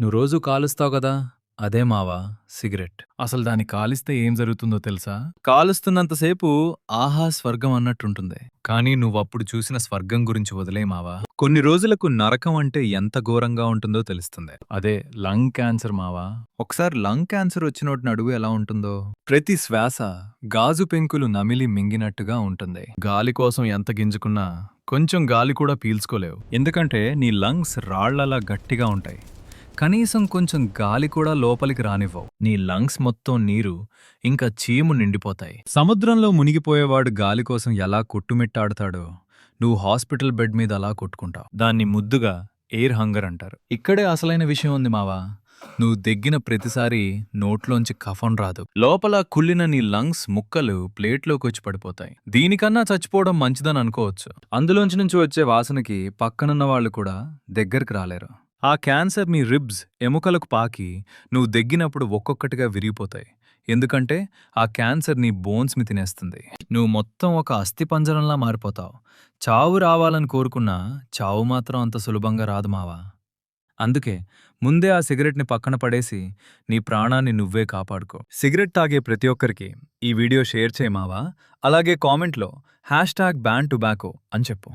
నువ్వు రోజూ కాలుస్తావు గదా! అదే మావా సిగరెట్. అసలు దాన్ని కాలిస్తే ఏం జరుగుతుందో తెలుసా? కాలుస్తున్నంతసేపు ఆహా! స్వర్గం అన్నట్టుంటుంది. కానీ నువ్వప్పుడు చూసిన స్వర్గం గురించి వదిలేయ్ మావా. కొన్ని రోజులకు నరకం అంటే ఎంత ఘోరంగా ఉంటుందో తెలుస్తుంది. అదే లంగ్ క్యాన్సర్ మావా. ఒకసారి లంగ్ క్యాన్సర్ వచ్చినోడిని అడుగు ఎలా ఉంటుందో. ప్రతి శ్వాస గాజు పెంకులు నమిలి మింగినట్టుగా ఉంటుంది. గాలి కోసం ఎంత గింజుకున్నా కొంచెం గాలి కూడా పీల్చుకోలేవు. ఎందుకంటే నీ లంగ్స్ రాళ్లలా గట్టిగా ఉంటాయి. కనీసం కొంచెం గాలి కూడా లోపలికి రానివ్వవు. నీ లంగ్స్ మొత్తం నీరు ఇంకా చీము నిండిపోతాయి. సముద్రంలో మునిగిపోయేవాడు గాలి కోసం ఎలా కొట్టుమిట్టాడుతాడో నువ్వు హాస్పిటల్ బెడ్ మీద అలా కొట్టుకుంటావు. దాన్ని ముద్దుగా ఎయిర్ హంగర్ అంటారు. ఇక్కడే అసలైన విషయం ఉంది మావా. నువ్వు దెగ్గిన ప్రతిసారి నోట్లోంచి కఫం రాదు. లోపల కుళ్ళిన నీ లంగ్స్ ముక్కలు ప్లేట్లోకి వచ్చి పడిపోతాయి. దీనికన్నా చచ్చిపోవడం మంచిదని అనుకోవచ్చు. అందులోంచి నుంచి వచ్చే వాసనకి పక్కనున్న వాళ్ళు కూడా దగ్గరికి రాలేరు. ఆ క్యాన్సర్ నీ రిబ్స్ ఎముకలకు పాకి నువ్వు దెగ్గినప్పుడు ఒక్కొక్కటిగా విరిగిపోతాయి. ఎందుకంటే ఆ క్యాన్సర్ నీ బోన్స్ని తినేస్తుంది. నువ్వు మొత్తం ఒక అస్థిపంజరంలా మారిపోతావు. చావు రావాలని కోరుకున్నా చావు మాత్రం అంత సులభంగా రాదు మావా. అందుకే ముందే ఆ సిగరెట్ని పక్కన పడేసి నీ ప్రాణాన్ని నువ్వే కాపాడుకో. సిగరెట్ తాగే ప్రతి ఒక్కరికి ఈ వీడియో షేర్ చేయమావా. అలాగే కామెంట్లో #BanTobacco అని చెప్పు.